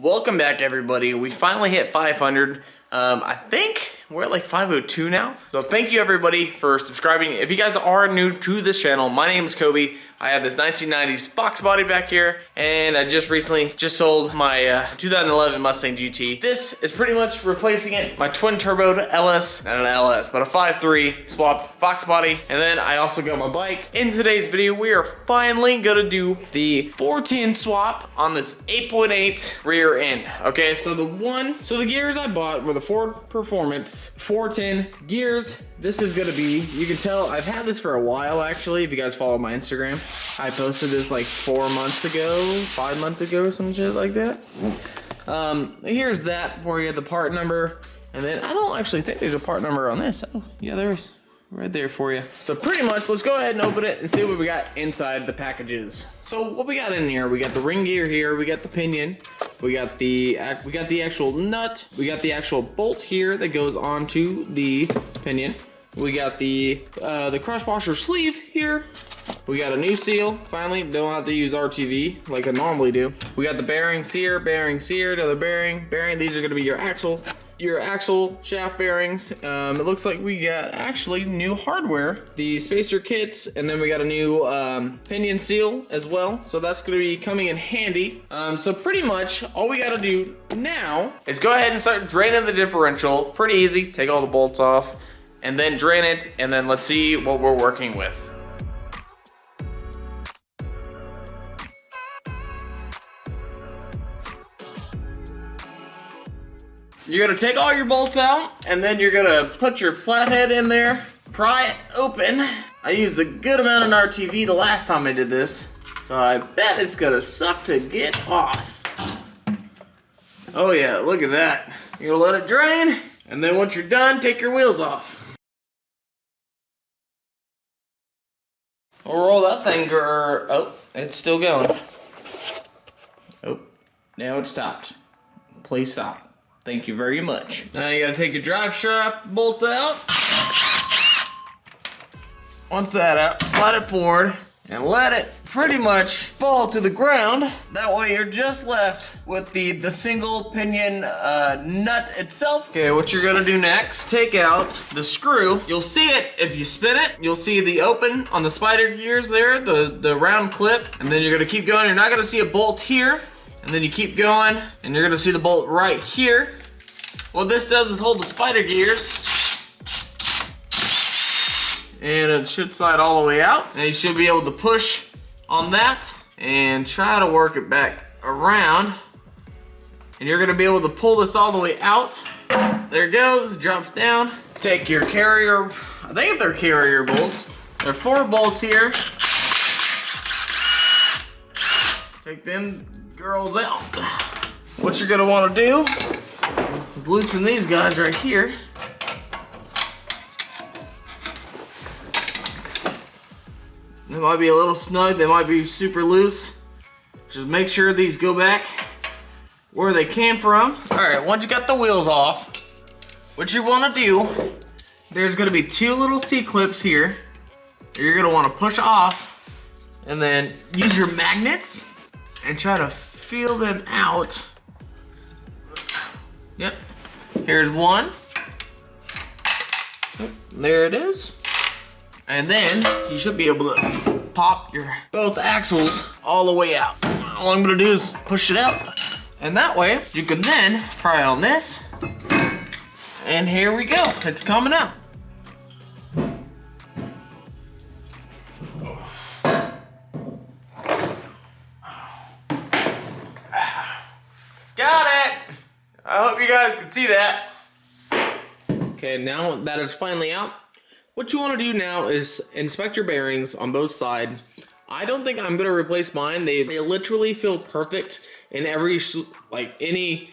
Welcome back, everybody. We finally hit 500. I think we're at like 502 now. So thank you everybody for subscribing. If you guys are new to this channel, my name is Kobe. I have this 1990s Foxbody back here, and I just recently sold my 2011 Mustang GT. This is pretty much replacing it. My twin turbo LS, not an LS, but a 5.3 swapped Foxbody. And then I also got my bike. In today's video, we are finally gonna do the 410 swap on this 8.8 rear end. Okay, so the gears I bought were the Ford Performance 410 gears. This is gonna be, you can tell, I've had this for a while actually, if you guys follow my Instagram. I posted this like 4 months ago, 5 months ago, some shit like that. Here's that for you, the part number. And then I don't actually think there's a part number on this. Oh, yeah, there is. Right there for you. So pretty much, let's go ahead and open it and see what we got inside the packages. So what we got in here, we got the ring gear here, we got the pinion, we got the actual nut, we got the actual bolt here that goes onto the pinion. We got the crush washer sleeve here. We got a new seal. Finally, don't have to use RTV like I normally do. We got the bearings here, another bearing. These are gonna be your axle shaft bearings. It looks like we got actually new hardware, the spacer kits, and then we got a new pinion seal as well. So that's gonna be coming in handy. So pretty much all we gotta do now is go ahead and start draining the differential. Pretty easy, take all the bolts off and then drain it, and then let's see what we're working with. You're gonna take all your bolts out, and then you're gonna put your flathead in there, pry it open. I used a good amount of RTV the last time I did this, so I bet it's gonna suck to get off. Oh yeah, look at that. You're gonna let it drain, and then once you're done, take your wheels off. We'll roll that thing, oh, it's still going. Oh, now it stopped. Please stop. Thank you very much. Now you gotta take your drive shaft bolts out. Once that out, slide it forward and let it pretty much fall to the ground. That way you're just left with the single pinion nut itself. Okay, what you're gonna do next, take out the screw. You'll see it if you spin it. You'll see the open on the spider gears there, the round clip, and then you're gonna keep going. You're not gonna see a bolt here. And then you keep going, and you're gonna see the bolt right here. What this does is hold the spider gears, and it should slide all the way out. And you should be able to push on that and try to work it back around. And you're gonna be able to pull this all the way out. There it goes, it drops down. Take your carrier, I think they're carrier bolts. There are 4 bolts here. Take them girls out. What you're gonna wanna do is loosen these guys right here. They might be a little snug, they might be super loose. Just make sure these go back where they came from. All right, once you got the wheels off, what you wanna do, there's gonna be 2 little C-clips here that you're gonna wanna push off, and then use your magnets and try to feel them out. Yep, here's one. There it is. And then you should be able to pop your both axles all the way out. All I'm gonna do is push it out. And that way you can then pry on this. And here we go, it's coming out. Got it! I hope you guys can see that. Okay, now that it's finally out, what you want to do now is inspect your bearings on both sides. I don't think I'm gonna replace mine. They literally feel perfect in every, like any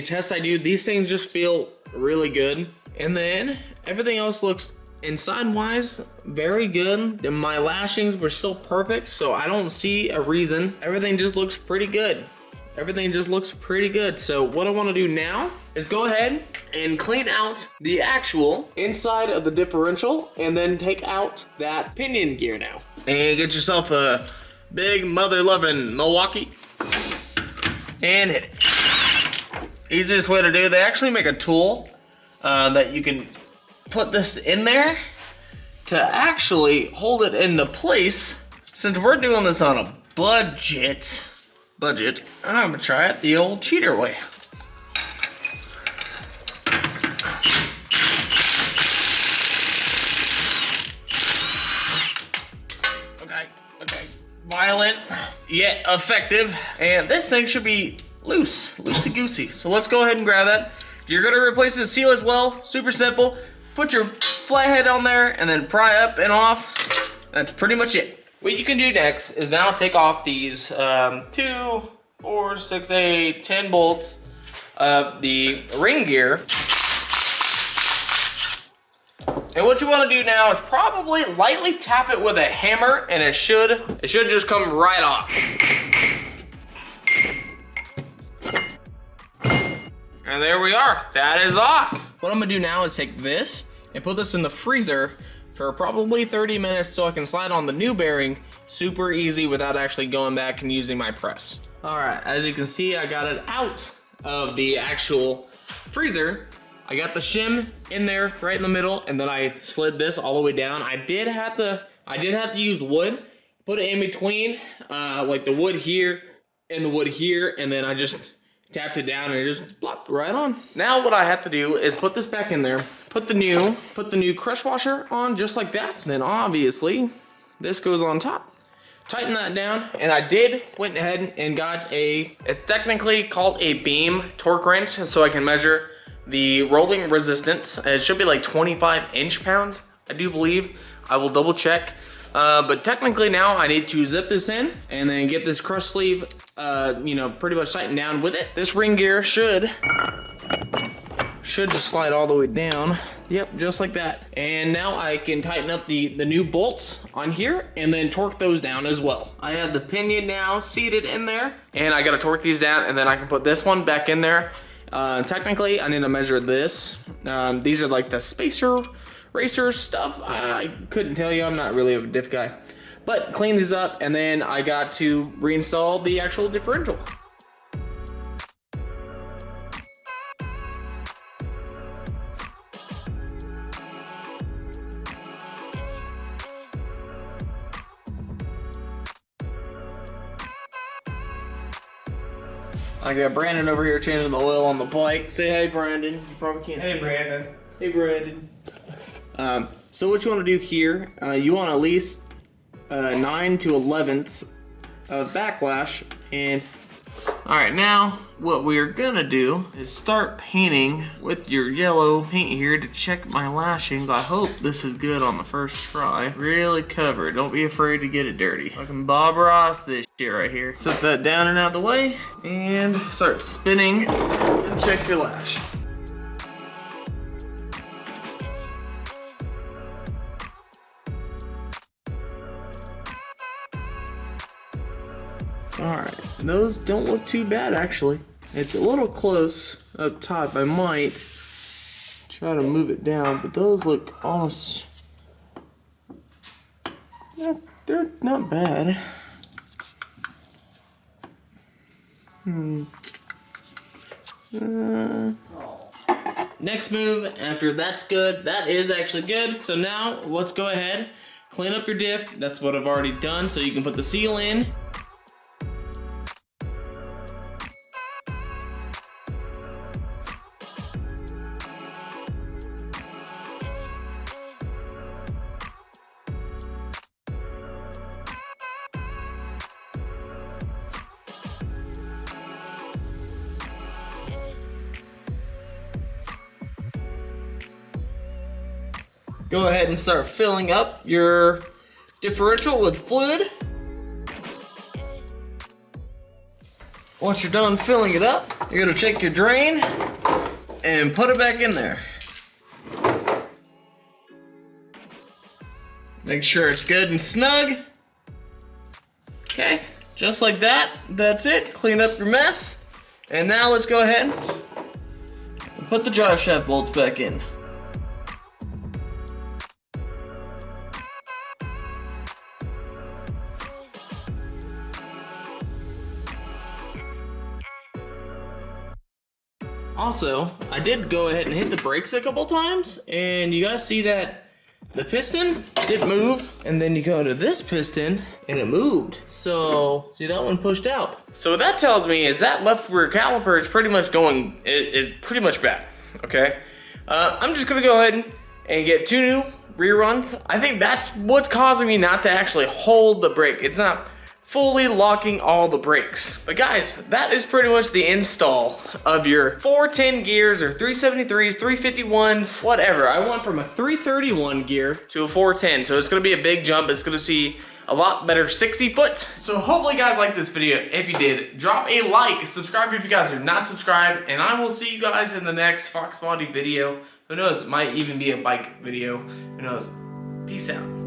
test I do. These things just feel really good. And then everything else looks inside wise very good. And my lashings were still perfect, so I don't see a reason. Everything just looks pretty good. Everything just looks pretty good. So what I want to do now is go ahead and clean out the actual inside of the differential, and then take out that pinion gear now. And get yourself a big mother-loving Milwaukee and hit it. easiest way to do, they actually make a tool that you can put this in there to actually hold it into place. Since we're doing this on a budget, I'm gonna try it the old cheater way. Okay, violent yet effective, and this thing should be loosey-goosey. So let's go ahead and grab that. You're gonna replace the seal as well, super simple. Put your flathead on there and then pry up and off. That's pretty much it. What you can do next is now take off these 2, 4, 6, 8, 10 bolts of the ring gear. And what you want to do now is probably lightly tap it with a hammer, and it should just come right off. And there we are, that is off. What I'm gonna do now is take this and put this in the freezer for probably 30 minutes so I can slide on the new bearing super easy without actually going back and using my press. All right, as you can see, I got it out of the actual freezer. I got the shim in there right in the middle, and then I slid this all the way down. I did have to use wood, put it in between, like the wood here and the wood here, and then I just tapped it down and it just plopped right on. Now what I have to do is put this back in there, put the new crush washer on just like that, and then obviously this goes on top. Tighten that down, and I went ahead and got it's technically called a beam torque wrench, so I can measure the rolling resistance. It should be like 25 inch-pounds, I do believe. I will double check. But technically now I need to zip this in and then get this crush sleeve, pretty much tightened down with it. This ring gear should just slide all the way down. Yep, just like that. And now I can tighten up the new bolts on here and then torque those down as well. I have the pinion now seated in there, and I gotta torque these down, and then I can put this one back in there. Technically, I need to measure this. These are like the spacer racer stuff. I couldn't tell you, I'm not really a diff guy. But clean these up, and then I got to reinstall the actual differential. I got Brandon over here changing the oil on the bike. Say hey, Brandon. You probably can't see. Hey, Brandon. Hey, Brandon. So what you want to do here, you want at least 9 to 11ths of backlash. And all right, now what we're gonna do is start painting with your yellow paint here to check my lashings. I hope this is good on the first try. Really cover it. Don't be afraid to get it dirty. Fucking Bob Ross this shit right here. Set that down and out of the way and start spinning and check your lash. Alright, those don't look too bad actually. It's a little close up top. I might try to move it down, but those look almost... they're not bad. Next move, after that's good, that is actually good. So now, let's go ahead, clean up your diff. That's what I've already done, so you can put the seal in. Go ahead and start filling up your differential with fluid. Once you're done filling it up, you're gonna check your drain and put it back in there. Make sure it's good and snug. Okay, just like that, that's it. Clean up your mess. And now let's go ahead and put the drive shaft bolts back in. Also, I did go ahead and hit the brakes a couple times, and you guys see that the piston didn't move, and then you go to this piston and it moved. So see, that one pushed out. So what that tells me is that left rear caliper is pretty much going, is pretty much bad, okay? I'm just gonna go ahead and get 2 new rear runs. I think that's what's causing me not to actually hold the brake. It's not fully locking all the brakes. But guys, that is pretty much the install of your 410 gears or 373s, 351s, whatever. I went from a 331 gear to a 410, so it's gonna be a big jump. It's gonna see a lot better 60 foot. So hopefully you guys liked this video. If you did, drop a like, subscribe if you guys are not subscribed, and I will see you guys in the next Foxbody video. Who knows, it might even be a bike video. Who knows? Peace out.